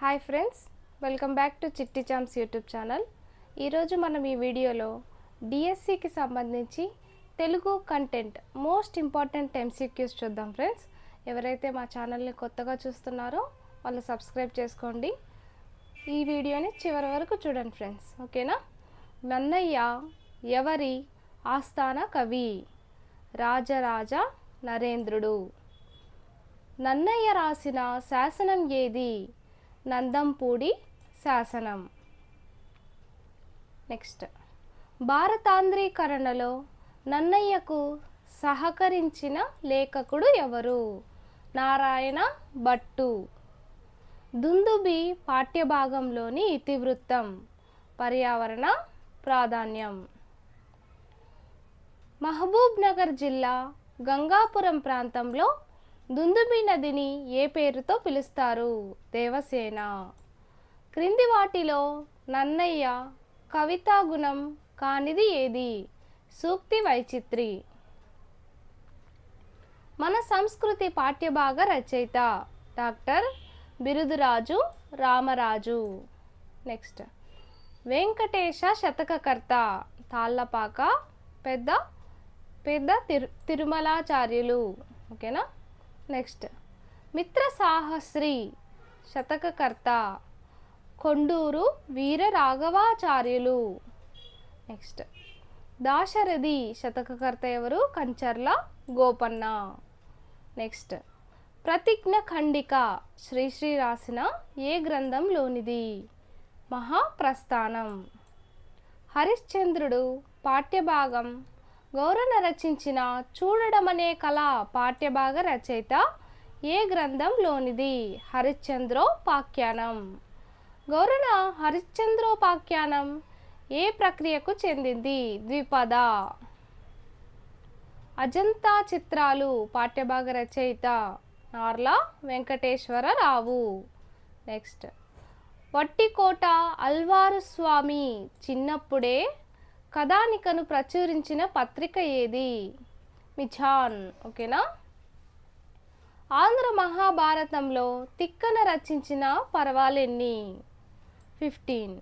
Hi friends, welcome back to చిట్టి charms YouTube channel. ఈరోజు మనం ఈ వీడియోలో డిఎస్సికి సంబంధించి Telugu content most important MCQs చూద్దాం. ఫ్రెండ్స్, ఎవరైతే మా ఛానల్ని కొత్తగా చూస్తున్నారో వాళ్ళు సబ్స్క్రైబ్ చేసుకోండి. ఈ వీడియోని చివరి వరకు చూడండి ఫ్రెండ్స్, ఓకేనా? నన్నయ్య ఎవరి ఆస్థాన కవి? రాజరాజ నరేంద్రుడు. నన్నయ్య రాసిన శాసనం ఏది? నందంపూడి శాసనం. నెక్స్ట్, భారతాంధ్రీకరణలో నన్నయ్యకు సహకరించిన లేఖకుడు ఎవరు? నారాయణ భట్టు. దుందుబి పాఠ్యభాగంలోని ఇతివృత్తం. పర్యావరణ ప్రాధాన్యం. మహబూబ్ నగర్ జిల్లా గంగాపురం ప్రాంతంలో దుందుబి నదిని ఏ పేరుతో పిలుస్తారు? దేవసేన. క్రింది వాటిలో నన్నయ్య కవితాగుణం కానిది ఏది? సూక్తి వైచిత్రి. మన సంస్కృతి పాఠ్యభాగ రచయిత డాక్టర్ బిరుదురాజు రామరాజు. నెక్స్ట్, వెంకటేశ శతకకర్త తాళ్ళపాక పెద్ద తిరుమలాచార్యులు. ఓకేనా? నెక్స్ట్, మిత్ర సాహస్రి శతకకర్త కొండూరు వీర రాఘవాచార్యులు. నెక్స్ట్, దాశరథి శతకకర్త ఎవరు? కంచర్ల గోపన్న. నెక్స్ట్, ప్రతిజ్ఞ ఖండిక శ్రీశ్రీ రాసిన ఏ గ్రంథంలోనిది? మహాప్రస్థానం. హరిశ్చంద్రుడు పాఠ్యభాగం గౌరన రచించిన చూడడమనే కళ పాఠ్యభాగ రచయిత ఏ గ్రంథంలోనిది? హరిశ్చంద్రోపాఖ్యానం. గౌరన హరిశ్చంద్రోపాఖ్యానం ఏ ప్రక్రియకు చెందింది? ద్విపద. అజంతా చిత్రాలు పాఠ్యభాగ రచయిత నార్ల వెంకటేశ్వరరావు. నెక్స్ట్, వట్టికోట అల్వారు స్వామి చిన్నప్పుడే కథానికను ప్రచురించిన పత్రిక ఏది? మిఛాన్. ఓకేనా? ఆంధ్ర మహాభారతంలో తిక్కన రచించిన పర్వాలెన్ని? 15.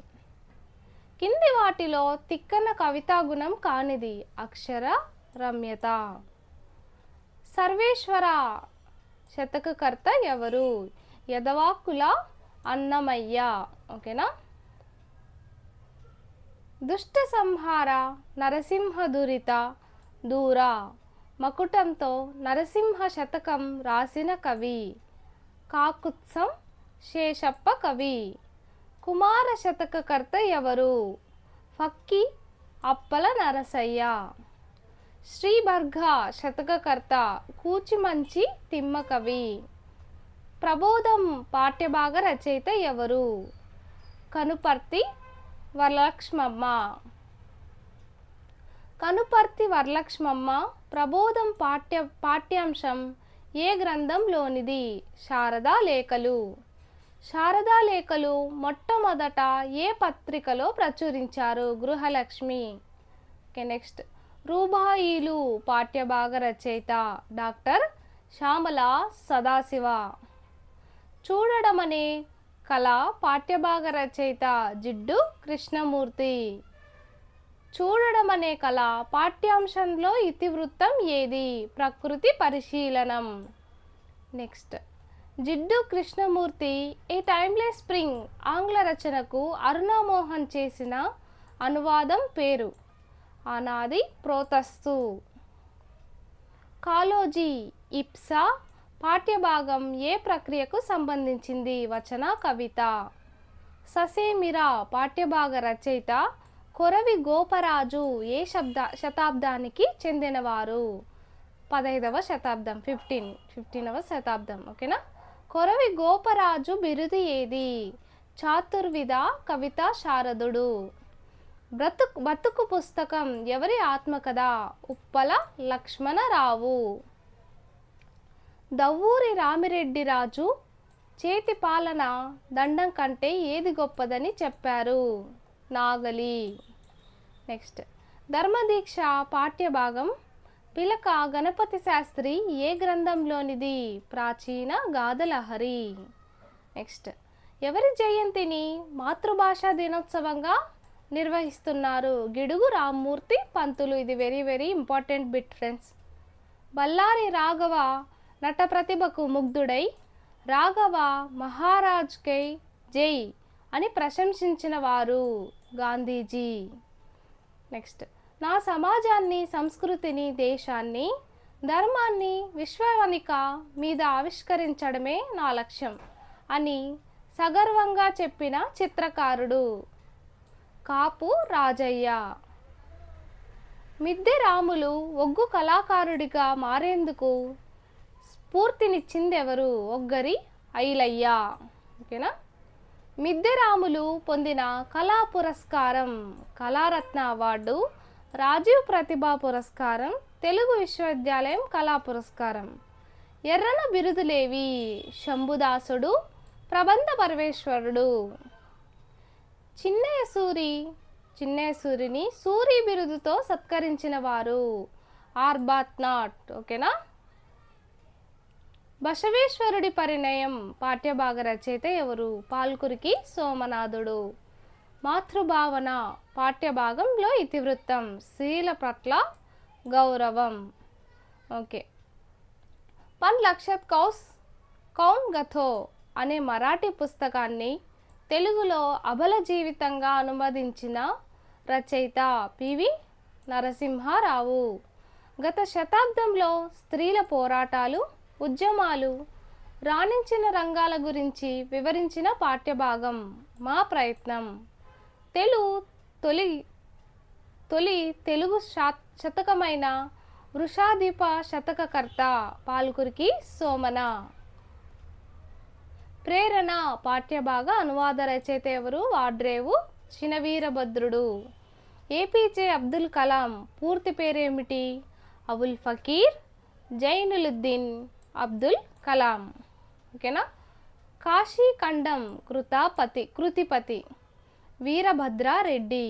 కింది వాటిలో తిక్కన కవితాగుణం కానిది? అక్షర రమ్యత. సర్వేశ్వర శతకకర్త ఎవరు? యదవాక్కుల అన్నమయ్య. ఓకేనా? దుష్ట సంహార నరసింహ దురిత దూర మకుటంతో నరసింహ శతకం రాసిన కవి? కాకుత్సం శేషప్ప కవి. కుమార శతకకర్త ఎవరు? ఫక్కి అప్పల నరసయ్య. శ్రీభర్గ శతకకర్త కూచిమంచి తిమ్మ కవి. ప్రబోధం పాఠ్యభాగ రచయిత ఎవరు? కనుపర్తి వరలక్ష్మమ్మ. కనుపర్తి వరలక్ష్మమ్మ ప్రబోధం పాఠ్యాంశం ఏ గ్రంథంలోనిది? శారదా లేఖలు. శారదా లేఖలు మొట్టమొదట ఏ పత్రికలో ప్రచురించారు? గృహలక్ష్మి. ఓకే, నెక్స్ట్, రూబాయిలు పాఠ్యభాగ రచయిత డాక్టర్ శ్యామల సదాశివ. చూడడమనే కళ పాఠ్యభాగ రచయిత జిడ్డు కృష్ణమూర్తి. చూడడమనే కళ పాఠ్యాంశంలో ఇతివృత్తం ఏది? ప్రకృతి పరిశీలనం. నెక్స్ట్, జిడ్డు కృష్ణమూర్తి ఏ టైమ్లెస్ స్ప్రింగ్ ఆంగ్ల రచనకు అరుణామోహన్ చేసిన అనువాదం పేరు? అనాది ప్రోతస్తు. కాలోజీ ఇప్సా పాఠ్యభాగం ఏ ప్రక్రియకు సంబంధించింది? వచన కవిత. ససేమిరా పాఠ్యభాగ రచయిత కొరవి గోపరాజు ఏ శతాబ్దానికి చెందినవారు? 15వ శతాబ్దం. 15వ శతాబ్దం. ఓకేనా? కొరవి గోపరాజు బిరుదు ఏది? చాతుర్విధ కవితా శారదుడు. బతుకు పుస్తకం ఎవరి ఆత్మకథ? ఉప్పల లక్ష్మణరావు. దవ్వూరి రామిరెడ్డి రాజు చేతి పాలన దండం కంటే ఏది గొప్పదని చెప్పారు? నాగలి. నెక్స్ట్, ధర్మదీక్ష పాఠ్యభాగం పిలక గణపతి శాస్త్రి ఏ గ్రంథంలోనిది? ప్రాచీన గాథలహరి. నెక్స్ట్, ఎవరి జయంతిని మాతృభాషా దినోత్సవంగా నిర్వహిస్తున్నారు? గిడుగు రామ్మూర్తి పంతులు. ఇది very very important bit friends. Bellary Raghava నట ప్రతిభకు ముగ్ధుడై రాఘవ మహారాజ్కై జై అని ప్రశంసించిన వారు గాంధీజీ. నెక్స్ట్, నా సమాజాన్ని, సంస్కృతిని, దేశాన్ని, ధర్మాన్ని విశ్వవనిక మీద ఆవిష్కరించడమే నా లక్ష్యం అని సగర్వంగా చెప్పిన చిత్రకారుడు కాపు రాజయ్య. మిద్దె రాములు ఒగ్గు కళాకారుడిగా మారేందుకు స్ఫూర్తినిచ్చిందెవరు? ఒగ్గరి ఐలయ్య. ఓకేనా. మిద్దె రాములు పొందిన కళా పురస్కారం కళారత్న అవార్డు, రాజీవ్ ప్రతిభా పురస్కారం, తెలుగు విశ్వవిద్యాలయం కళా పురస్కారం. ఎర్రన బిరుదులేవి? శంభుదాసుడు, ప్రబంధ పరమేశ్వరుడు. చిన్నేసూరిని సూరి బిరుదుతో సత్కరించిన వారు ఆర్బాత్నాట్. ఓకేనా. బసవేశ్వరుడి పరిణయం పాఠ్యభాగ రచయిత ఎవరు? పాల్కురికి సోమనాథుడు. మాతృభావన పాఠ్యభాగంలో ఇతివృత్తం స్త్రీల పట్ల గౌరవం. ఓకే. పన్ లక్షత్ కౌన్ గథో అనే మరాఠీ పుస్తకాన్ని తెలుగులో అబల జీవితంగా అనువదించిన రచయిత పివి నరసింహారావు. గత శతాబ్దంలో స్త్రీల పోరాటాలు, ఉద్యమాలు, రాణించిన రంగాల గురించి వివరించిన పాఠ్యభాగం మా ప్రయత్నం. తొలి తెలుగు శతకమైన వృషాధిప శతకకర్త పాల్కురికి సోమన. ప్రేరణ పాఠ్యభాగ అనువాద రచయిత ఎవరు? వాడ్రేవు చినవీరభద్రుడు. ఏపీజే అబ్దుల్ కలాం పూర్తి పేరేమిటి? అబుల్ ఫకీర్ జైనులుద్దీన్ అబ్దుల్ కలాం. ఓకేనా. కాశీఖండం కృతిపతి వీరభద్రారెడ్డి.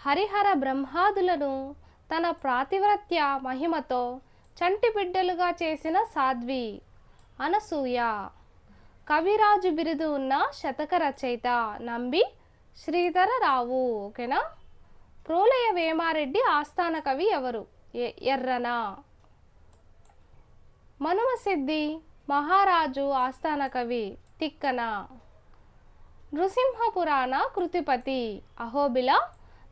హరిహర బ్రహ్మాదులను తన ప్రాతివ్రత్య మహిమతో చంటి బిడ్డలుగా చేసిన సాధ్వి అనసూయ. కవిరాజు బిరుదు ఉన్న శతక రచయిత నంబి శ్రీధరరావు. ఓకేనా. ప్రోలయ వేమారెడ్డి ఆస్థాన కవి ఎవరు? ఎర్రన. మనుమసిద్ధి మహారాజు ఆస్థాన కవి తిక్కన. నృసింహ పురాణ కృతిపతి అహోబిల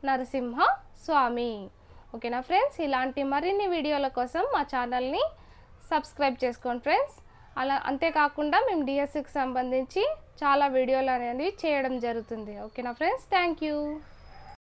నరసింహ స్వామి. ఓకేనా ఫ్రెండ్స్. ఇలాంటి మరిన్ని వీడియోల కోసం మా ఛానల్ని సబ్స్క్రైబ్ చేసుకోండి ఫ్రెండ్స్. అంతేకాకుండా మేము డిఎస్సికి సంబంధించి చాలా వీడియోలు అనేవి చేయడం జరుగుతుంది. ఓకేనా ఫ్రెండ్స్. Thank you.